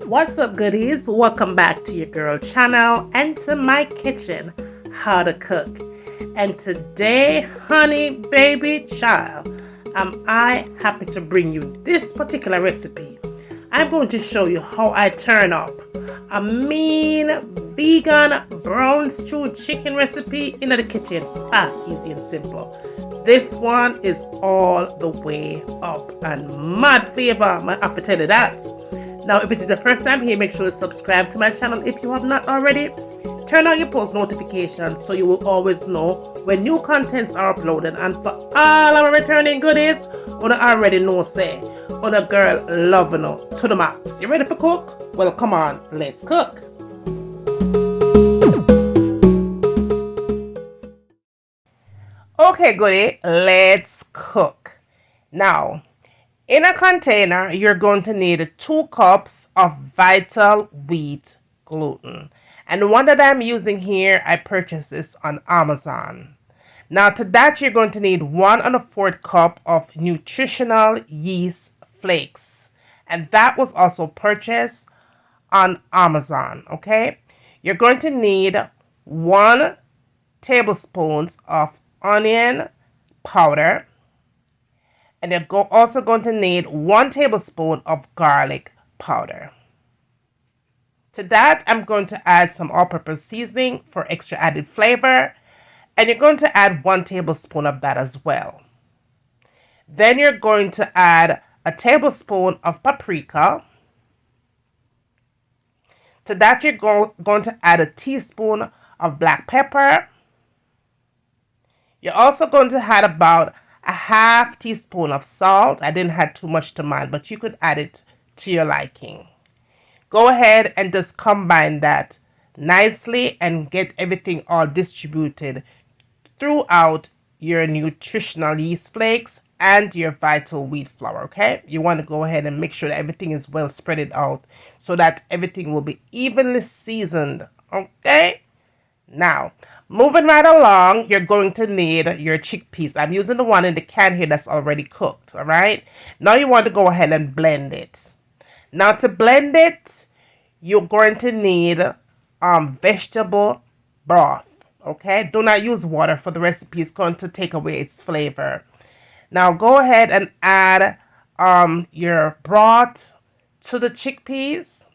What's up, goodies? Welcome back to your girl channel and to my kitchen, how to cook. And today, honey, baby, child, am I happy to bring you this particular recipe. I'm going to show you how I turn up a mean vegan brown stewed chicken recipe in the kitchen, fast, easy, and simple. This one is all the way up and mad flavor. I have to tell you that. Now, if it is the first time here, make sure to subscribe to my channel if you have not already. Turn on your post notifications so you will always know when new contents are uploaded. And for all our returning goodies, on already know say, on a girl loving you to the max. You ready for cook? Well, come on, let's cook. Okay, goodie, let's cook. Now, in a container, you're going to need 2 cups of vital wheat gluten. And the one that I'm using here, I purchased this on Amazon. Now to that, you're going to need 1 1/4 cup of nutritional yeast flakes. And that was also purchased on Amazon, okay? You're going to need 1 tablespoon of onion powder. And you're also going to need 1 tablespoon of garlic powder. To that, I'm going to add some all-purpose seasoning for extra added flavor. And you're going to add 1 tablespoon of that as well. Then you're going to add a tablespoon of paprika. To that, you're going to add a teaspoon of black pepper. You're also going to add about a half teaspoon of salt. I didn't add too much to mine, but you could add it to your liking. Go ahead and just combine that nicely and get everything all distributed throughout your nutritional yeast flakes and your vital wheat flour, okay? You want to go ahead and make sure that everything is well spread out so that everything will be evenly seasoned, okay? Now, moving right along, you're going to need your chickpeas. I'm using the one in the can here that's already cooked, all right? Now you want to go ahead and blend it. Now to blend it, you're going to need vegetable broth, okay? Do not use water for the recipe. It's going to take away its flavor. Now go ahead and add your broth to the chickpeas,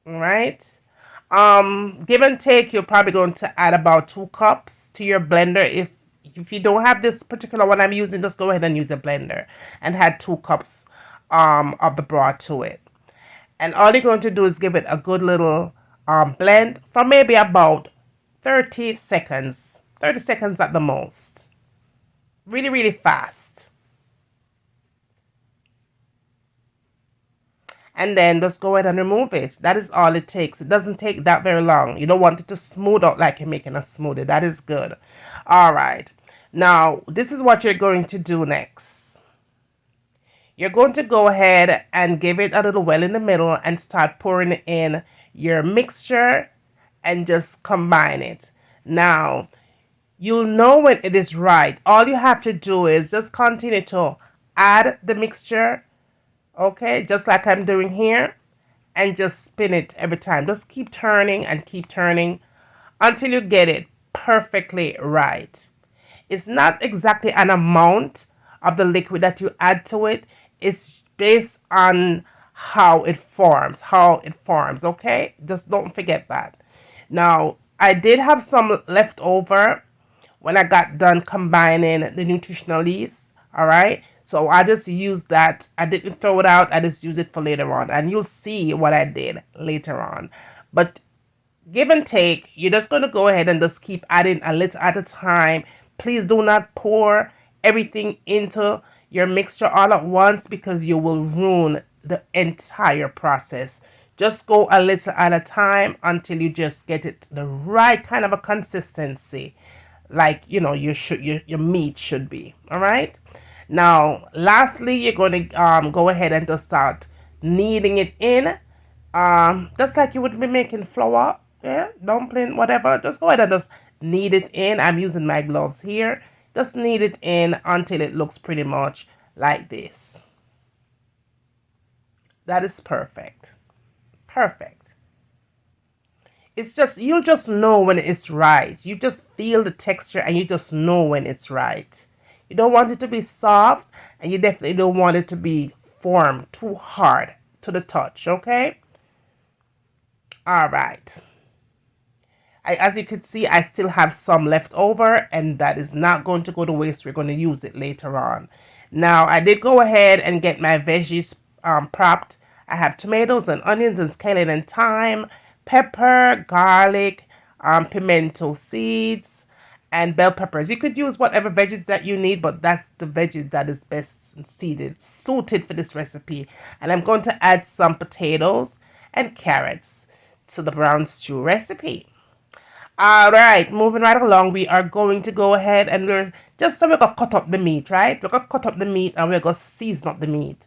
all right? Give and take, you're probably going to add about 2 cups to your blender. If you don't have this particular one I'm using, just go ahead and use a blender and add 2 cups of the broth to it. And all you're going to do is give it a good little blend for maybe about 30 seconds. 30 seconds at the most. Really, really fast. And then just go ahead and remove it. That is all it takes. It doesn't take that very long. You don't want it to smooth out like you're making a smoothie. That is good. All right. Now, this is what you're going to do next. You're going to go ahead and give it a little well in the middle and start pouring in your mixture and just combine it. Now, you'll know when it is right. All you have to do is just continue to add the mixture, okay, just like I'm doing here, and just spin it every time. Just keep turning and keep turning until you get it perfectly right. It's not exactly an amount of the liquid that you add to it. It's based on how it forms, okay? Just don't forget that. Now, I did have some left over when I got done combining the nutritional yeast, all right? So I just used that. I didn't throw it out. I just used it for later on. And you'll see what I did later on. But give and take, you're just going to go ahead and just keep adding a little at a time. Please do not pour everything into your mixture all at once because you will ruin the entire process. Just go a little at a time until you just get it the right kind of a consistency, like your meat should be. All right. Now, lastly, you're going to go ahead and just start kneading it in, just like you would be making flour, yeah, dumpling, whatever. Just go ahead and just knead it in. I'm using my gloves here. Just knead it in until it looks pretty much like this. That is perfect. perfect. It's just, you'll just know when it's right. You just feel the texture and you just know when it's right. You don't want it to be soft, and you definitely don't want it to be formed too hard to the touch, okay? All right. As you can see, I still have some left over, and that is not going to go to waste. We're going to use it later on. Now, I did go ahead and get my veggies prepped. I have tomatoes and onions and scallion and thyme, pepper, garlic, pimento seeds, and bell peppers. You could use whatever veggies that you need, but that's the veggie that is best suited for this recipe. And I'm going to add some potatoes and carrots to the brown stew recipe. All right, moving right along, we are going to go ahead and we're going to cut up the meat, right? We're going to cut up the meat and we're going to season up the meat.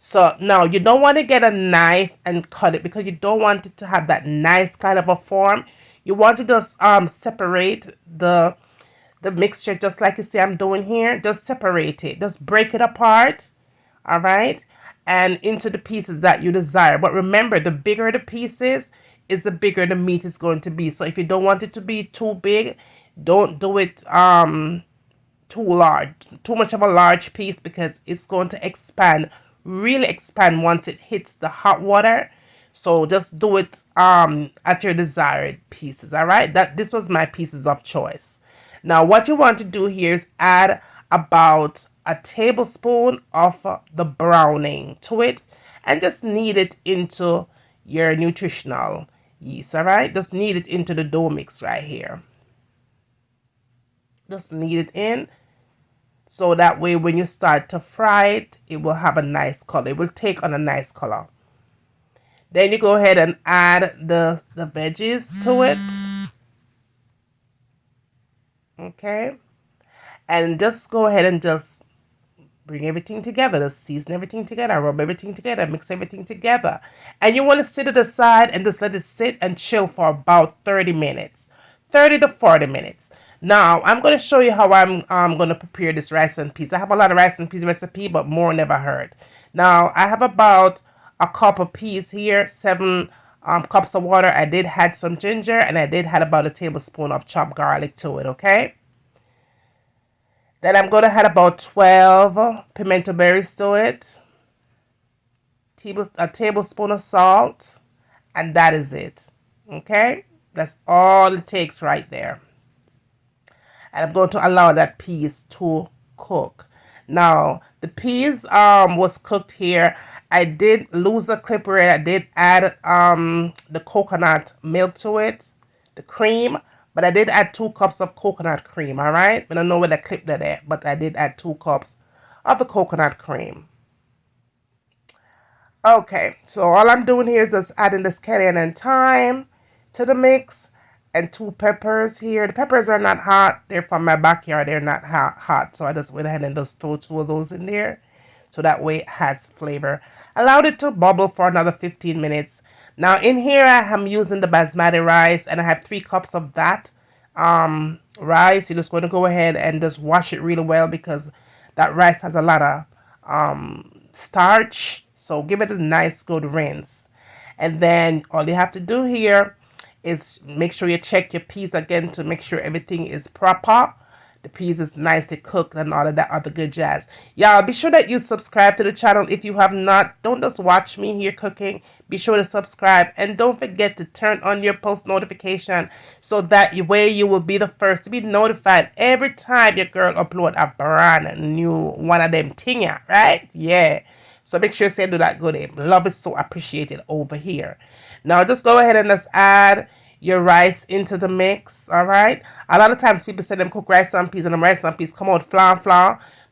So now you don't want to get a knife and cut it because you don't want it to have that nice kind of a form. You want to just separate the mixture just like you see I'm doing here. Just separate it. Just break it apart. All right, and into the pieces that you desire. But remember, the bigger the pieces is the bigger the meat is going to be. So if you don't want it to be too big, don't do it too large, too much of a large piece, because it's going to expand, really expand once it hits the hot water. So just do it at your desired pieces. All right, this was my pieces of choice. Now what you want to do here is add about a tablespoon of the browning to it, and just knead it into your nutritional yeast. All right, just knead it into the dough mix right here. Just knead it in, so that way when you start to fry it, it will have a nice color. It will take on a nice color. Then you go ahead and add the veggies to it. Okay, and just go ahead and just bring everything together. Just season everything together, rub everything together, mix everything together. And you want to sit it aside and just let it sit and chill for about 30 minutes. 30 to 40 minutes. Now, I'm going to show you how I'm going to prepare this rice and peas. I have a lot of rice and peas recipe, but more never heard. Now, I have about a cup of peas here, 7 cups of water. I did add some ginger, and I did add about a tablespoon of chopped garlic to it, okay? Then I'm going to add about 12 pimento berries to it, a tablespoon of salt, and that is it, okay? That's all it takes right there. And I'm going to allow that peas to cook. Now, the peas was cooked here. I did lose a clip where I did add the coconut milk to it, the cream. But I did add 2 cups of coconut cream, all right? I don't know where the clip that at, but I did add 2 cups of the coconut cream. Okay, so all I'm doing here is just adding the scallion and thyme to the mix, and 2 peppers here. The peppers are not hot. They're from my backyard. They're not hot. So I just went ahead and just threw 2 of those in there. So that way it has flavor. Allowed it to bubble for another 15 minutes. Now in here I am using the basmati rice, and I have 3 cups of that rice. You're just going to go ahead and just wash it really well, because that rice has a lot of starch. So give it a nice good rinse. And then all you have to do here is make sure you check your peas again to make sure everything is proper. The peas is nicely cooked and all of that other good jazz. Y'all, be sure that you subscribe to the channel if you have not. Don't just watch me here cooking. Be sure to subscribe. And don't forget to turn on your post notification, so that way you will be the first to be notified every time your girl upload a brand new one of them thing, right? Yeah. So make sure you say do that good. Love is so appreciated over here. Now just go ahead and just add your rice into the mix, all right? A lot of times people say them cook rice and peas, and the rice and peas come out flan.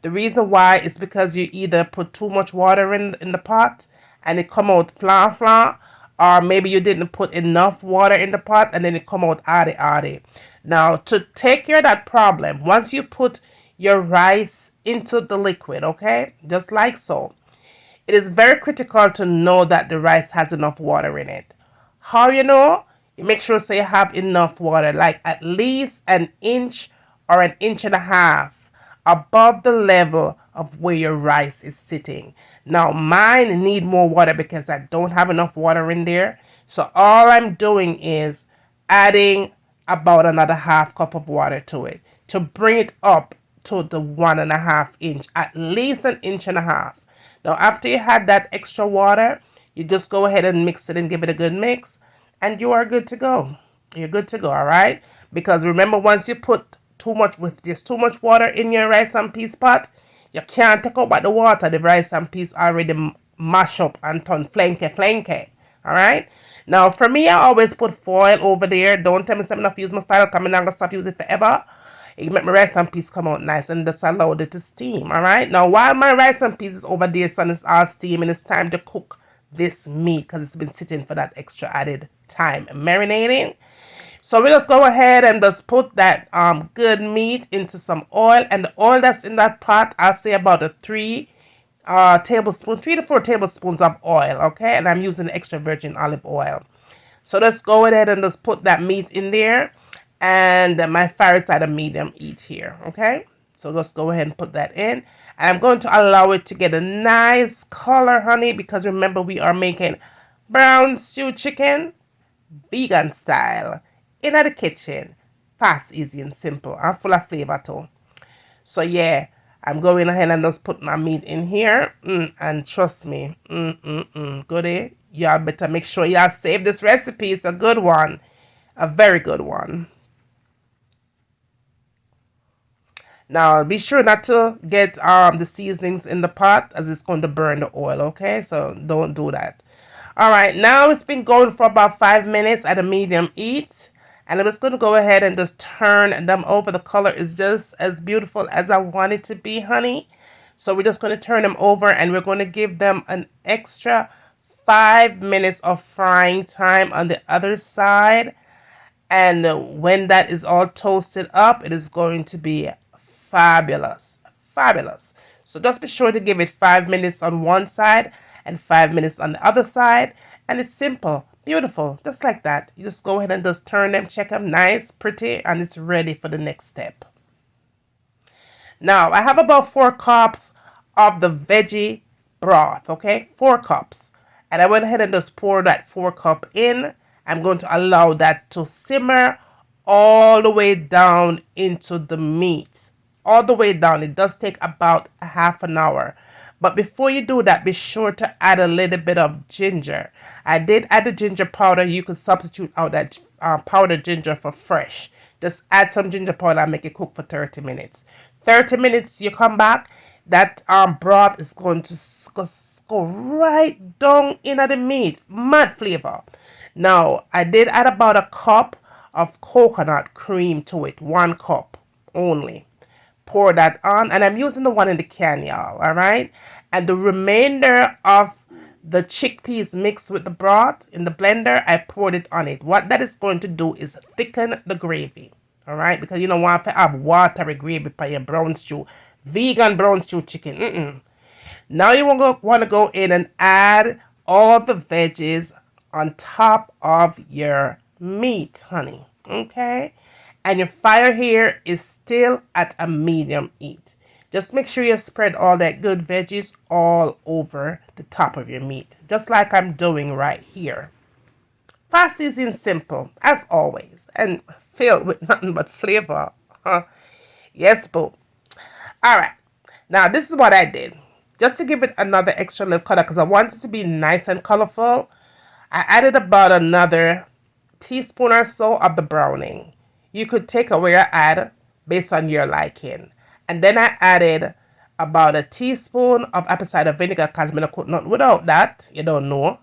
The reason why is because you either put too much water in the pot and it come out flan, or maybe you didn't put enough water in the pot and then it come out ade. Now, to take care of that problem, once you put your rice into the liquid, okay, just like so, it is very critical to know that the rice has enough water in it. How you know? You make sure so you have enough water, like at least an inch or an inch and a half above the level of where your rice is sitting. Now mine need more water because I don't have enough water in there. So all I'm doing is adding about another half cup of water to it to bring it up to the 1.5 inch, at least an inch and a half. Now after you had that extra water, you just go ahead and mix it and give it a good mix, and you are good to go. You're good to go, all right? Because remember, once you put too much with just too much water in your rice and peas pot, you can't take out but the water. The rice and peas already mash up and turn flanky. All right. Now for me, I always put foil over there. Don't tell me something enough use my foil. Come in, I'm gonna stop using it forever. It make my rice and peas come out nice and just allow it to steam. All right. Now while my rice and peas is over there, son, it's all steaming. It's time to cook this meat because it's been sitting for that extra added time marinating. So we just go ahead and just put that good meat into some oil, and the oil that's in that pot, I'll say about a 3 to 4 tablespoons of oil, okay? And I'm using extra virgin olive oil. So let's go ahead and just put that meat in there, and my fire is at a medium heat here, okay? So let's go ahead and put that in, and I'm going to allow it to get a nice color, honey, because remember we are making brown stew chicken, vegan style, in the kitchen. Fast, easy, and simple, and full of flavor too. So yeah, I'm going ahead and just put my meat in here, and trust me, goodie, y'all better make sure y'all save this recipe. It's a good one, a very good one. Now be sure not to get the seasonings in the pot, as it's going to burn the oil, okay? So don't do that. All right, now it's been going for about 5 minutes at a medium heat. And I'm just going to go ahead and just turn them over. The color is just as beautiful as I want it to be, honey. So we're just going to turn them over, and we're going to give them an extra 5 minutes of frying time on the other side. And when that is all toasted up, it is going to be fabulous. Fabulous. So just be sure to give it 5 minutes on one side and 5 minutes on the other side. And it's simple. Beautiful, just like that. You just go ahead and just turn them, check them, nice, pretty, and it's ready for the next step. Now, I have about 4 cups of the veggie broth, okay? 4 cups. And I went ahead and just pour that 4 cup in. I'm going to allow that to simmer all the way down into the meat. All the way down. It does take about a half an hour. But before you do that, be sure to add a little bit of ginger. I did add the ginger powder. You could substitute out that powdered ginger for fresh. Just add some ginger powder and make it cook for 30 minutes. 30 minutes, you come back. That broth is going to go right down into the meat. Mad flavor. Now, I did add about a cup of coconut cream to it. 1 cup only. Pour that on, and I'm using the one in the can, y'all, all right? And the remainder of the chickpeas mixed with the broth in the blender, I poured it on it. What that is going to do is thicken the gravy, all right? Because you don't want to have watery gravy for your brown stew, vegan brown stew chicken. Now you want to go in and add all the veggies on top of your meat, honey, okay? And your fire here is still at a medium heat. Just make sure you spread all that good veggies all over the top of your meat, just like I'm doing right here. Fast, easy, and simple, as always, and filled with nothing but flavor. Yes, boo. All right. Now, this is what I did. Just to give it another extra little color, because I want it to be nice and colorful, I added about another teaspoon or so of the browning. You could take away or add based on your liking. And then I added about a teaspoon of apple cider vinegar, because I'm not cook nothing without that. You don't know.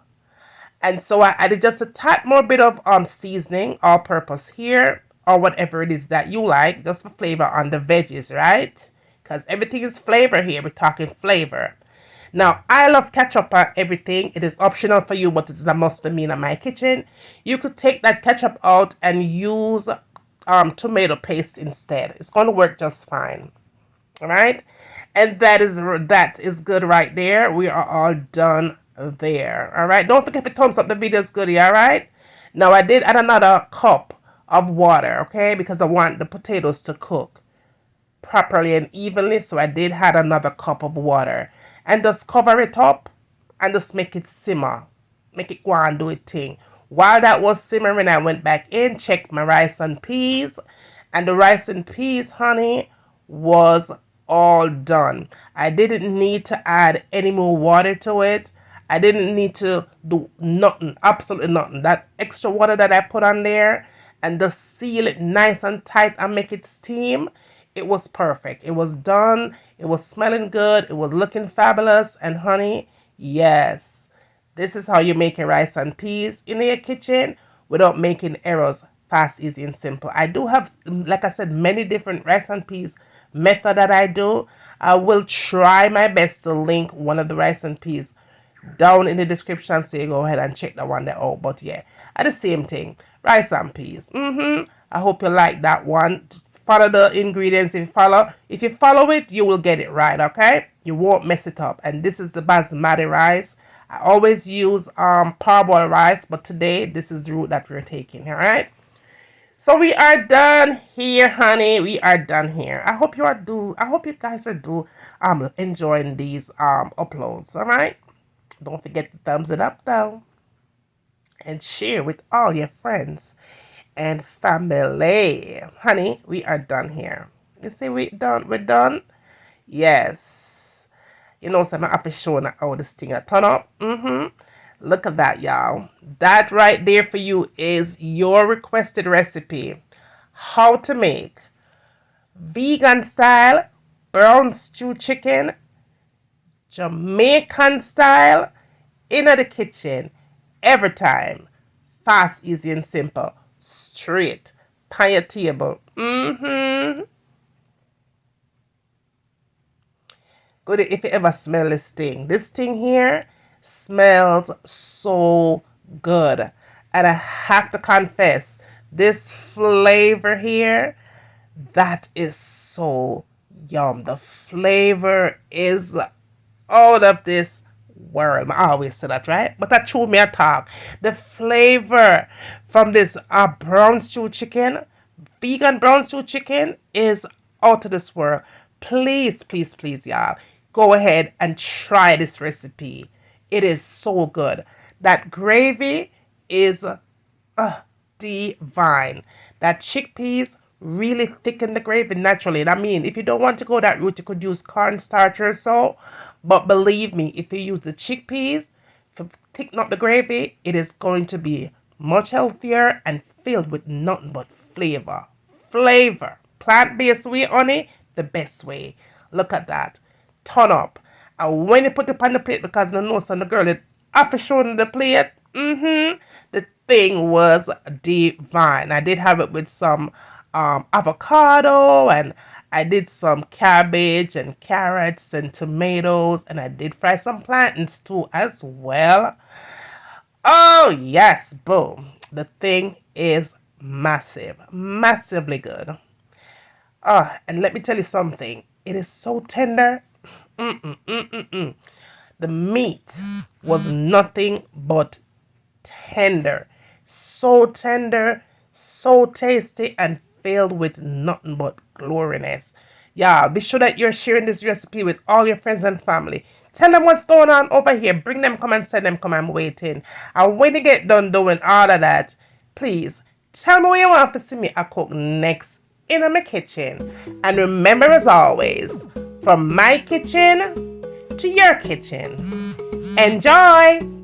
And so I added just a tad more bit of seasoning, all purpose here, or whatever it is that you like, just for flavor on the veggies, right? Because everything is flavor here. We're talking flavor. Now, I love ketchup on everything. It is optional for you, but it's a must for me in my kitchen. You could take that ketchup out and use tomato paste instead. It's going to work just fine. All right, and that is good right there. We are all done there. All right, don't forget to thumbs up the video. Is good. All right, now I did add another cup of water, okay, because I want the potatoes to cook properly and evenly. So I did add another cup of water, and just cover it up and just make it simmer, make it go and do its thing. While that was simmering, I went back in, checked my rice and peas, and the rice and peas, honey, was all done. I didn't need to add any more water to it. I didn't need to do nothing, absolutely nothing. That extra water that I put on there and just seal it nice and tight and make it steam, it was perfect. It was done. It was smelling good. It was looking fabulous. And honey, yes, this is how you make a rice and peas in your kitchen without making errors. Fast, easy, and simple. I do have, like I said, many different rice and peas method that I do. I will try my best to link one of the rice and peas down in the description, so you go ahead and check that one there out. But yeah, at the same thing, rice and peas. I hope you like that one. Follow the ingredients. If you follow it, you will get it right. Okay, you won't mess it up. And this is the basmati rice. I always use parboiled rice, but today this is the route that we're taking. All right. So we are done here, honey. We are done here. I hope you guys are enjoying these uploads. All right. Don't forget to thumbs it up though, and share with all your friends and family. Honey, we are done here. You see, we're done. Yes. You know, so I'm happy showing how this thing a turn up. Look at that, y'all. That right there for you is your requested recipe. How to make vegan style brown stew chicken, Jamaican style, in the kitchen, every time. Fast, easy, and simple. Straight. On your table. Good if you ever smell this thing. This thing here smells so good. And I have to confess, this flavor here, that is so yum. The flavor is out of this world. I always say that, right? But that true me a talk. The flavor from this brown stew chicken, vegan brown stew chicken, is out of this world. Please, please, please, y'all, go ahead and try this recipe. It is so good. That gravy is divine. That chickpeas really thicken the gravy naturally. And I mean, if you don't want to go that route, you could use cornstarch or so. But believe me, if you use the chickpeas to thicken up the gravy, it is going to be much healthier and filled with nothing but flavor. Flavor. Plant-based way, honey, the best way. Look at that. Turn up. And when you put it on the plate, because the nose and the girl, it after showing the plate, the thing was divine. I did have it with some avocado, and I did some cabbage and carrots and tomatoes, and I did fry some plantains too as well. Oh yes, boom. The thing is massive, massively good. Oh, and let me tell you something. It is so tender. The meat was nothing but tender. So tender, so tasty, and filled with nothing but gloriness. Yeah, be sure that you're sharing this recipe with all your friends and family. Tell them what's going on over here. Bring them, come and send them, come and waiting. And when you get done doing all of that, please tell me what you want to see me cook next in my kitchen. And remember, as always, from my kitchen to your kitchen. Enjoy!